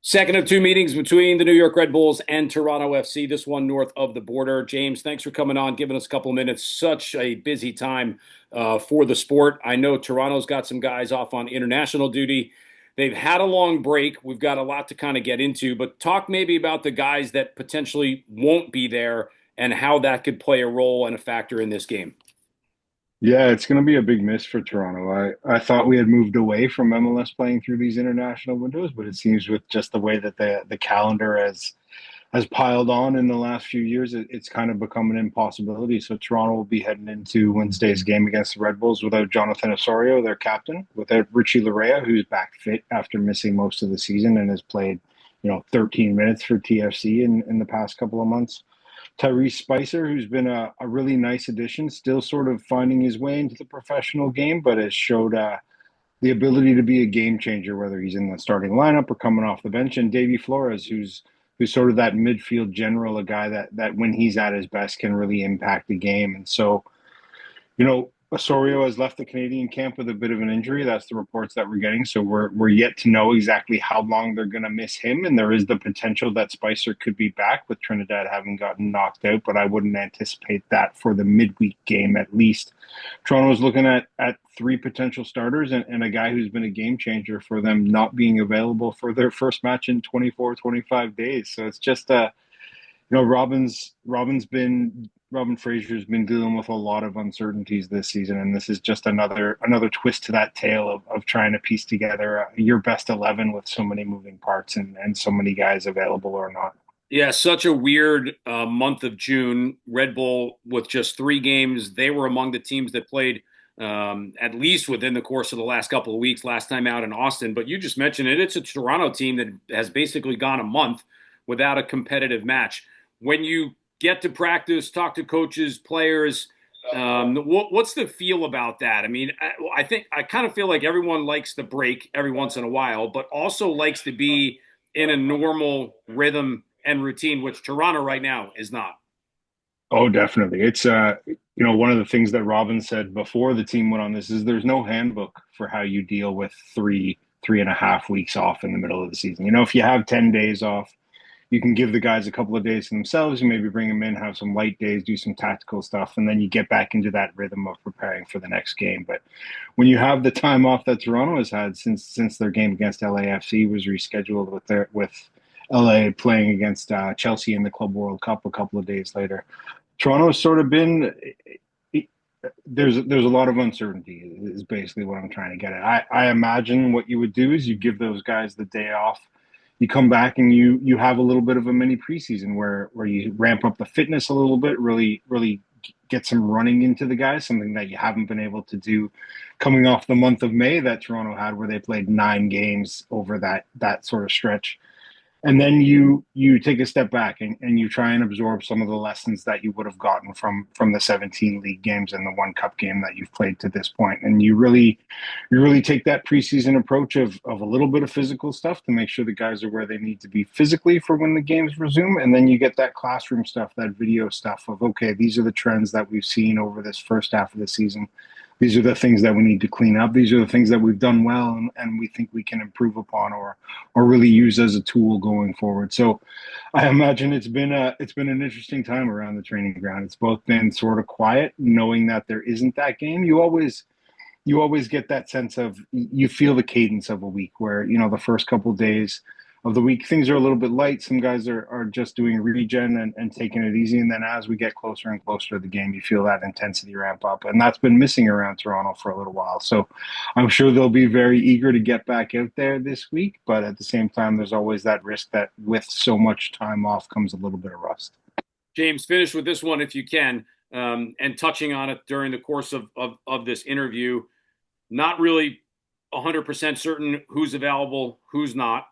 Second of two meetings between the New York Red Bulls and Toronto FC, this one north of the border. James, thanks for coming on, giving us a couple of minutes. Such a busy time for the sport. I know Toronto's got some guys off on international duty. They've had a long break. We've got a lot to kind of get into, but talk maybe about the guys that potentially won't be there and how that could play a role and a factor in this game. Yeah, it's going to be a big miss for Toronto. I thought we had moved away from MLS playing through these international windows, but it seems with just the way that the calendar has piled on in the last few years, it's kind of become an impossibility. So Toronto will be heading into Wednesday's game against the Red Bulls without Jonathan Osorio, their captain, without Richie Larea, who's back fit after missing most of the season and has played, 13 minutes for TFC in the past couple of months. Tyrese Spicer, who's been a really nice addition, still sort of finding his way into the professional game, but has showed the ability to be a game changer, whether he's in the starting lineup or coming off the bench. And Davy Flores, who's sort of that midfield general, a guy that when he's at his best can really impact the game. And so Osorio has left the Canadian camp with a bit of an injury. That's the reports that we're getting. So we're yet to know exactly how long they're going to miss him, and there is the potential that Spicer could be back with Trinidad having gotten knocked out. But I wouldn't anticipate that for the midweek game at least. Toronto is looking at three potential starters and a guy who's been a game changer for them not being available for their first match in 24, 25 days. So it's just Robin Fraser's been dealing with a lot of uncertainties this season, and this is just another twist to that tale of trying to piece together your best 11 with so many moving parts and so many guys available or not. Yeah, such a weird month of June. Red Bull with just three games. They were among the teams that played at least within the course of the last couple of weeks, last time out in Austin. But you just mentioned it. It's a Toronto team that has basically gone a month without a competitive match. When you get to practice, talk to coaches, players, what's the feel about that? I mean, I think I kind of feel like everyone likes the break every once in a while, but also likes to be in a normal rhythm and routine, which Toronto right now is not. Oh, definitely. It's one of the things that Robin said before the team went on this is there's no handbook for how you deal with three and a half weeks off in the middle of the season. If you have 10 days off, you can give the guys a couple of days to themselves and maybe bring them in, have some light days, do some tactical stuff, and then you get back into that rhythm of preparing for the next game. But when you have the time off that Toronto has had since their game against LAFC was rescheduled with LA playing against Chelsea in the Club World Cup a couple of days later, Toronto's sort of been there's a lot of uncertainty is basically what I'm trying to get at. I imagine what you would do is you give those guys the day off, you come back and you have a little bit of a mini preseason where you ramp up the fitness a little bit, really get some running into the guys, something that you haven't been able to do coming off the month of May that Toronto had, where they played 9 games over that sort of stretch. And then you take a step back and you try and absorb some of the lessons that you would have gotten from the 17 league games and the one cup game that you've played to this point. And you really take that preseason approach of a little bit of physical stuff to make sure the guys are where they need to be physically for when the games resume. And then you get that classroom stuff, that video stuff of, okay, these are the trends that we've seen over this first half of the season. These are the things that we need to clean up. These are the things that we've done well and we think we can improve upon or really use as a tool going forward. So I imagine it's been an interesting time around the training ground. It's both been sort of quiet, knowing that there isn't that game. You always get that sense of you feel the cadence of a week where the first couple of days of the week things are a little bit light. Some guys are just doing regen and taking it easy, and then as we get closer and closer to the game, you feel that intensity ramp up, and that's been missing around Toronto for a little while. So I'm sure they'll be very eager to get back out there this week, but at the same time there's always that risk that with so much time off comes a little bit of rust. James, finish with this one if you can, and touching on it during the course of this interview. Not really 100% certain who's available, who's not.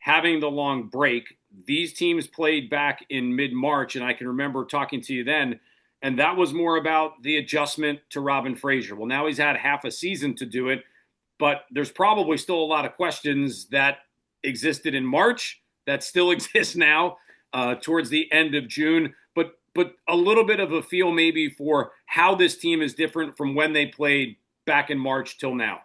Having the long break, these teams played back in mid-March, and I can remember talking to you then, and that was more about the adjustment to Robin Fraser. Well, now he's had half a season to do it, but there's probably still a lot of questions that existed in March that still exist now towards the end of June. But a little bit of a feel maybe for how this team is different from when they played back in March till now.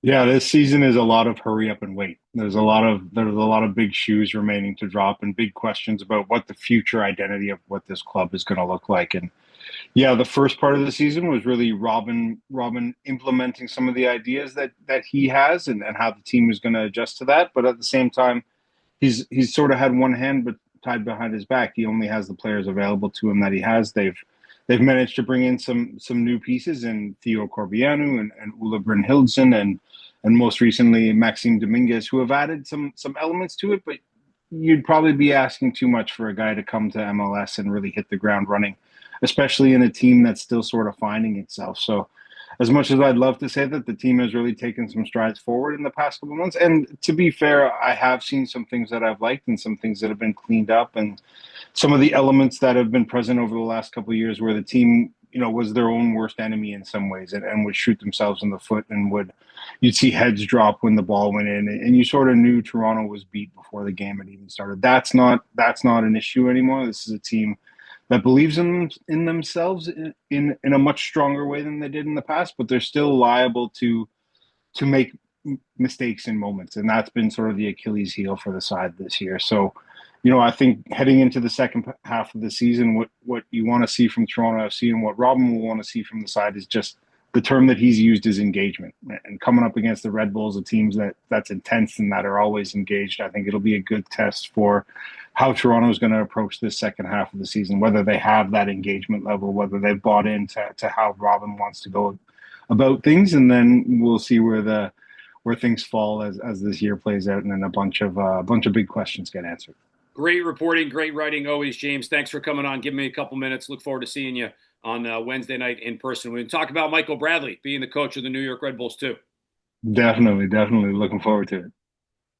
Yeah, this season is a lot of hurry up and wait. There's a lot of big shoes remaining to drop and big questions about what the future identity of what this club is going to look like. And yeah, the first part of the season was really Robin implementing some of the ideas that he has and how the team is going to adjust to that. But at the same time, he's sort of had one hand but tied behind his back. He only has the players available to him that he has. They've managed to bring in some new pieces in Theo Corbianu and Ula Brynhildsen and most recently Maxime Dominguez, who have added some elements to it, but you'd probably be asking too much for a guy to come to MLS and really hit the ground running, especially in a team that's still sort of finding itself. So as much as I'd love to say that the team has really taken some strides forward in the past couple of months, and to be fair, I have seen some things that I've liked and some things that have been cleaned up, and some of the elements that have been present over the last couple of years, where the team, was their own worst enemy in some ways, and would shoot themselves in the foot, and you'd see heads drop when the ball went in, and you sort of knew Toronto was beat before the game had even started. That's not an issue anymore. This is a team that believes in themselves in a much stronger way than they did in the past, but they're still liable to make mistakes in moments, and that's been sort of the Achilles heel for the side this year. So, I think heading into the second half of the season, what you want to see from Toronto FC and what Robin will want to see from the side is just the term that he's used is engagement. And coming up against the Red Bulls, the teams that's intense and that are always engaged, I think it'll be a good test for how Toronto is going to approach this second half of the season, whether they have that engagement level, whether they've bought into how Robin wants to go about things, and then we'll see where things fall as this year plays out, and then a bunch of big questions get answered. Great reporting, great writing always, James. Thanks for coming on. Give me a couple minutes. Look forward to seeing you on Wednesday night in person. We can talk about Michael Bradley being the coach of the New York Red Bulls too. Definitely looking forward to it.